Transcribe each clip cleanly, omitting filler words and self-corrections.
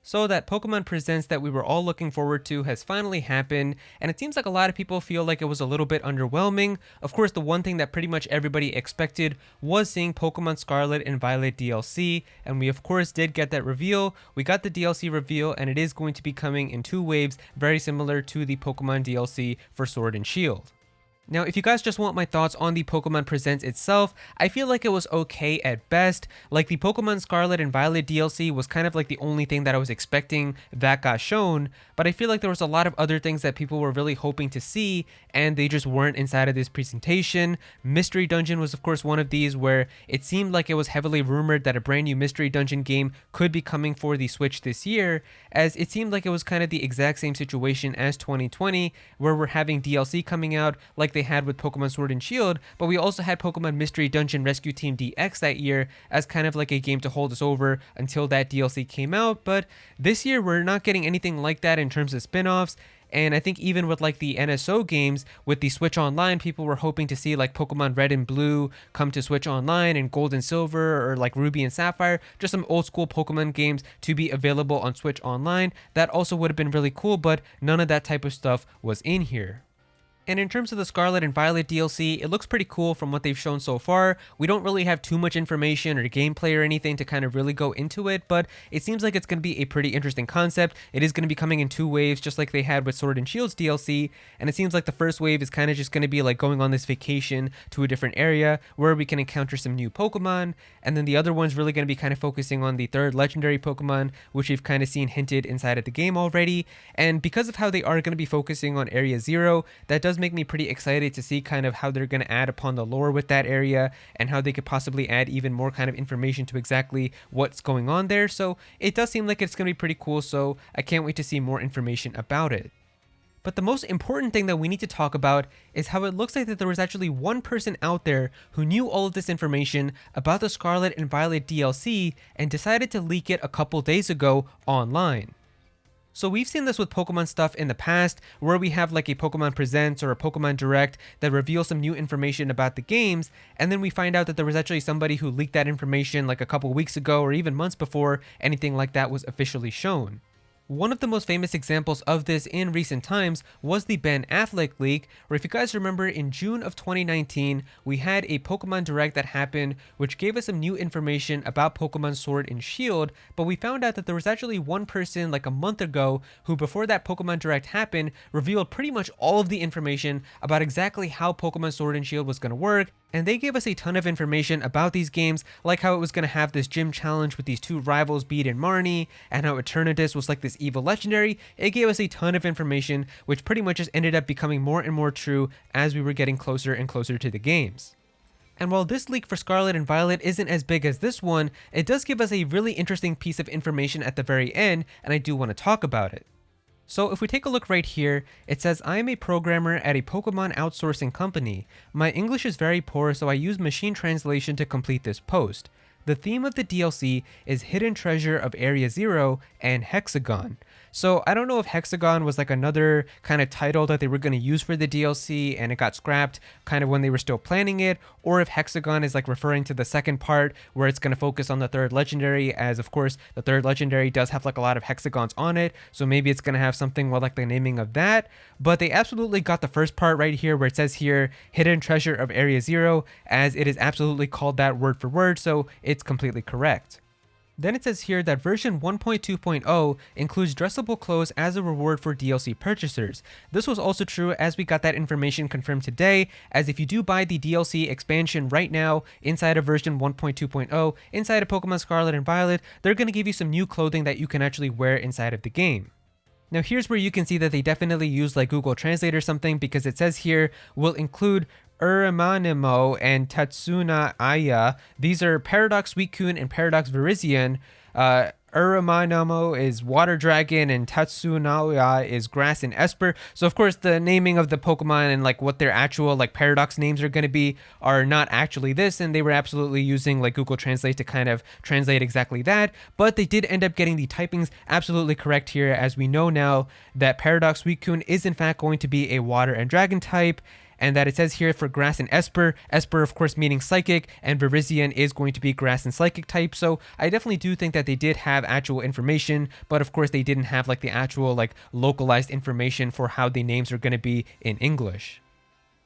So that Pokemon Presents that we were all looking forward to has finally happened, and it seems like a lot of people feel like it was a little bit underwhelming. Of course, the one thing that pretty much everybody expected was seeing Pokemon Scarlet and Violet DLC, and we of course did get that reveal. We got the DLC reveal, and it is going to be coming in two waves, very similar to the Pokemon DLC for Sword and Shield. Now, if you guys just want my thoughts on the Pokemon Presents itself, I feel like it was okay at best. Like, the Pokemon Scarlet and Violet DLC was kind of like the only thing that I was expecting that got shown, but I feel like there was a lot of other things that people were really hoping to see, and they just weren't inside of this presentation. Mystery Dungeon was of course one of these, where it seemed like it was heavily rumored that a brand new Mystery Dungeon game could be coming for the Switch this year, as it seemed like it was kind of the exact same situation as 2020, where we're having DLC coming out like they had with Pokemon Sword and Shield, but we also had Pokemon Mystery Dungeon Rescue Team DX that year as kind of like a game to hold us over until that DLC came out. But this year we're not getting anything like that in terms of spin-offs. And I think even with like the NSO games with the Switch Online, people were hoping to see like Pokemon Red and Blue come to Switch Online, and Gold and Silver, or like Ruby and Sapphire, just some old school Pokemon games to be available on Switch Online. That also would have been really cool, but none of that type of stuff was in here. And in terms of the Scarlet and Violet DLC, it looks pretty cool from what they've shown so far. We don't really have too much information or gameplay or anything to kind of really go into it, but it seems like it's going to be a pretty interesting concept. It is going to be coming in two waves, just like they had with Sword and Shield's DLC, and it seems like the first wave is kind of just going to be like going on this vacation to a different area where we can encounter some new Pokemon, and then the other one's really going to be kind of focusing on the third legendary Pokemon, which we've kind of seen hinted inside of the game already. And because of how they are going to be focusing on Area Zero, that does make me pretty excited to see kind of how they're going to add upon the lore with that area, and how they could possibly add even more kind of information to exactly what's going on there. So it does seem like it's going to be pretty cool, so I can't wait to see more information about it. But the most important thing that we need to talk about is how it looks like that there was actually one person out there who knew all of this information about the Scarlet and Violet DLC and decided to leak it a couple days ago online. So we've seen this with Pokemon stuff in the past, where we have like a Pokemon Presents or a Pokemon Direct that reveals some new information about the games, and then we find out that there was actually somebody who leaked that information like a couple weeks ago or even months before anything like that was officially shown. One of the most famous examples of this in recent times was the Ben Affleck leak, where if you guys remember, in June of 2019, we had a Pokemon Direct that happened, which gave us some new information about Pokemon Sword and Shield, but we found out that there was actually one person like a month ago who, before that Pokemon Direct happened, revealed pretty much all of the information about exactly how Pokemon Sword and Shield was going to work. And they gave us a ton of information about these games, like how it was going to have this gym challenge with these two rivals, Bede and Marnie, and how Eternatus was like this evil legendary. It gave us a ton of information, which pretty much just ended up becoming more and more true as we were getting closer and closer to the games. And while this leak for Scarlet and Violet isn't as big as this one, it does give us a really interesting piece of information at the very end, and I do want to talk about it. So if we take a look right here, it says, "I am a programmer at a Pokemon outsourcing company. My English is very poor, so I use machine translation to complete this post. The theme of the DLC is Hidden Treasure of Area Zero and Hexagon." So I don't know if Hexagon was like another kind of title that they were going to use for the DLC and it got scrapped kind of when they were still planning it, or if Hexagon is like referring to the second part where it's going to focus on the third legendary, as of course the third legendary does have like a lot of hexagons on it, so maybe it's going to have something with like the naming of that. But they absolutely got the first part right here where it says here Hidden Treasure of Area Zero, as it is absolutely called that word for word, so it's completely correct. Then it says here that version 1.2.0 includes dressable clothes as a reward for DLC purchasers. This was also true, as we got that information confirmed today, as if you do buy the DLC expansion right now inside of version 1.2.0, inside of Pokemon Scarlet and Violet, they're going to give you some new clothing that you can actually wear inside of the game. Now here's where you can see that they definitely use like Google Translate or something, because it says here will include Uramanimo and Tatsuna Aya. These are Paradox Suicune and Paradox Virizion. Uramanimo is Water Dragon and Tatsunaya is Grass and Esper. So of course the naming of the Pokemon and like what their actual like Paradox names are going to be are not actually this, and they were absolutely using like Google Translate to kind of translate exactly that, but they did end up getting the typings absolutely correct here, as we know now that Paradox Suicune is in fact going to be a Water and Dragon type. and that it says here for Grass and Esper, Esper of course meaning Psychic, and Virizion is going to be Grass and Psychic type. So I definitely do think that they did have actual information, but of course they didn't have like the actual like localized information for how the names are going to be in English.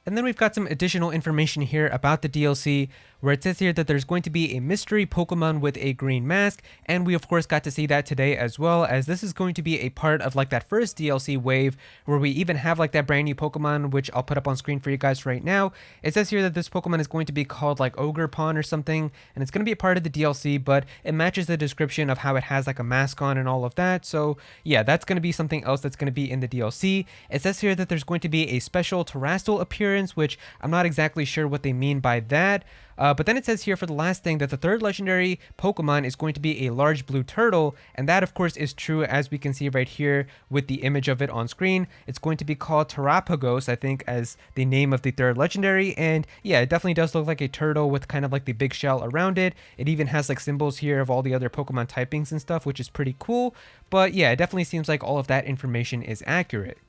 And then we've got some additional information here about the DLC, where it says here that there's going to be a mystery Pokemon with a green mask, and we of course got to see that today as well, as this is going to be a part of like that first DLC wave, where we even have like that brand new Pokemon, which I'll put up on screen for you guys right now. It says here that this Pokemon is going to be called like Ogerpon or something, and it's going to be a part of the DLC, but it matches the description of how it has like a mask on and all of that. So yeah, that's going to be something else that's going to be in the DLC. It says here that there's going to be a special Terrastal appearance, which I'm not exactly sure what they mean by that. But then it says here for the last thing that the third legendary Pokemon is going to be a large blue turtle, and that of course is true, as we can see right here with the image of it on screen. It's going to be called Terrapagos, I think, as the name of the third legendary, and yeah, it definitely does look like a turtle with kind of like the big shell around it. It even has like symbols here of all the other Pokemon typings and stuff, which is pretty cool. But yeah, it definitely seems like all of that information is accurate.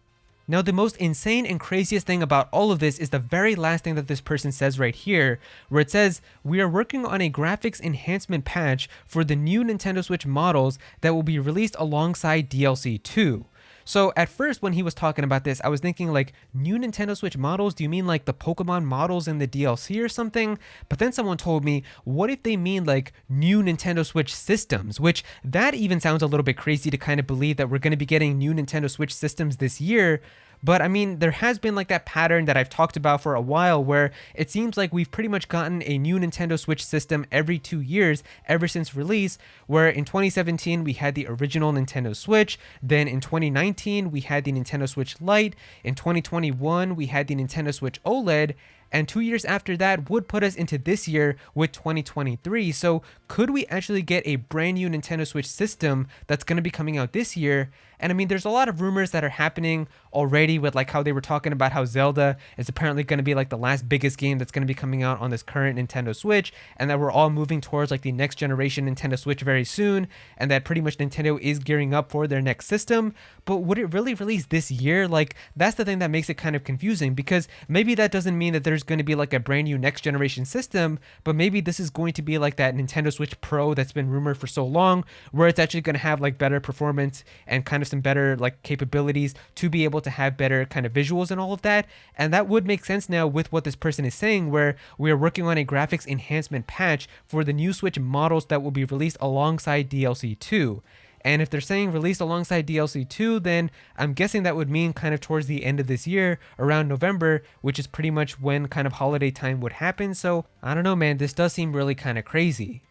Now, the most insane and craziest thing about all of this is the very last thing that this person says right here, where it says, "We are working on a graphics enhancement patch for the new Nintendo Switch models that will be released alongside DLC 2. So at first when he was talking about this, I was thinking like, new Nintendo Switch models? Do you mean like the Pokemon models in the DLC or something? But then someone told me, what if they mean like new Nintendo Switch systems? Which that even sounds a little bit crazy to kind of believe that we're going to be getting new Nintendo Switch systems this year. But I mean, there has been like that pattern that I've talked about for a while, where it seems like we've pretty much gotten a new Nintendo Switch system every 2 years ever since release, where in 2017 we had the original Nintendo Switch, then in 2019 we had the Nintendo Switch Lite, in 2021 we had the Nintendo Switch OLED, and 2 years after that would put us into this year with 2023. So could we actually get a brand new Nintendo Switch system that's going to be coming out this year? And I mean, there's a lot of rumors that are happening already with like how they were talking about how Zelda is apparently going to be like the last biggest game that's going to be coming out on this current Nintendo Switch, and that we're all moving towards like the next generation Nintendo Switch very soon, and that pretty much Nintendo is gearing up for their next system. But would it really release this year? Like, that's the thing that makes it kind of confusing, because maybe that doesn't mean that there's going to be like a brand new next generation system, but maybe this is going to be like that Nintendo Switch Pro that's been rumored for so long, where it's actually going to have like better performance and kind of some better like capabilities to be able to have better kind of visuals and all of that. And that would make sense now with what this person is saying, where we are working on a graphics enhancement patch for the new Switch models that will be released alongside DLC 2. And if they're saying released alongside DLC 2, then I'm guessing that would mean kind of towards the end of this year, around November, which is pretty much when kind of holiday time would happen. So I don't know, man, this does seem really kind of crazy.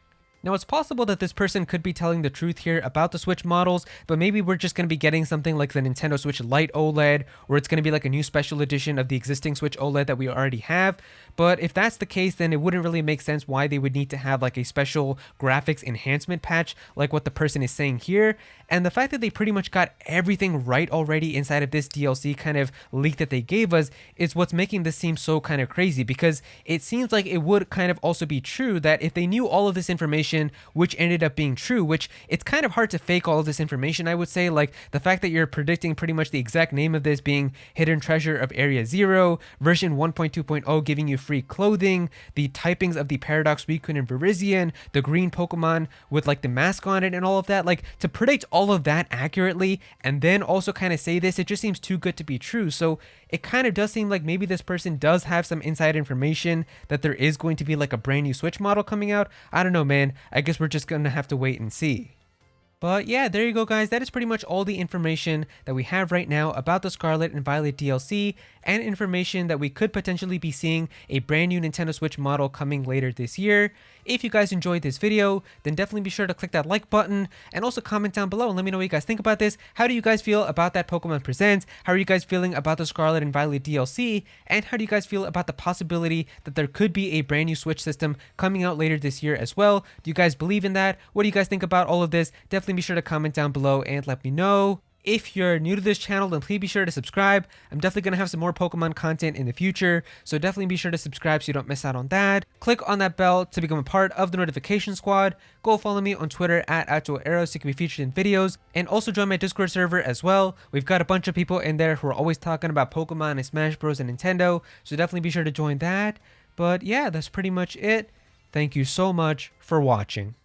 Now, it's possible that this person could be telling the truth here about the Switch models, but maybe we're just going to be getting something like the Nintendo Switch Lite OLED, or it's going to be like a new special edition of the existing Switch OLED that we already have. But if that's the case, then it wouldn't really make sense why they would need to have like a special graphics enhancement patch like what the person is saying here. And the fact that they pretty much got everything right already inside of this DLC kind of leak that they gave us is what's making this seem so kind of crazy, because it seems like it would kind of also be true that if they knew all of this information, which ended up being true, which it's kind of hard to fake all of this information, I would say, like the fact that you're predicting pretty much the exact name of this being Hidden Treasure of Area Zero, version 1.2.0 giving you free clothing, the typings of the Paradox Suicune and Virizion, the green Pokemon with like the mask on it and all of that, like to predict all of that accurately and then also kind of say this, it just seems too good to be true. So it kind of does seem like maybe this person does have some inside information that there is going to be like a brand new Switch model coming out. I don't know, man. I guess we're just gonna have to wait and see. But yeah, there you go, guys. That is pretty much all the information that we have right now about the Scarlet and Violet DLC, and information that we could potentially be seeing a brand new Nintendo Switch model coming later this year. If you guys enjoyed this video, then definitely be sure to click that like button, and also comment down below and let me know what you guys think about this. How do you guys feel about that Pokemon Presents? How are you guys feeling about the Scarlet and Violet DLC? And how do you guys feel about the possibility that there could be a brand new Switch system coming out later this year as well? Do you guys believe in that? What do you guys think about all of this? Definitely be sure to comment down below and let me know. If you're new to this channel, then please be sure to subscribe. I'm definitely going to have some more Pokemon content in the future, so definitely be sure to subscribe so you don't miss out on that. Click on that bell to become a part of the notification squad. Go follow me on Twitter at Aero so you can be featured in videos, and also join my Discord server as well. We've got a bunch of people in there who are always talking about Pokemon and Smash Bros and Nintendo, so definitely be sure to join that. But yeah, that's pretty much it. Thank you so much for watching.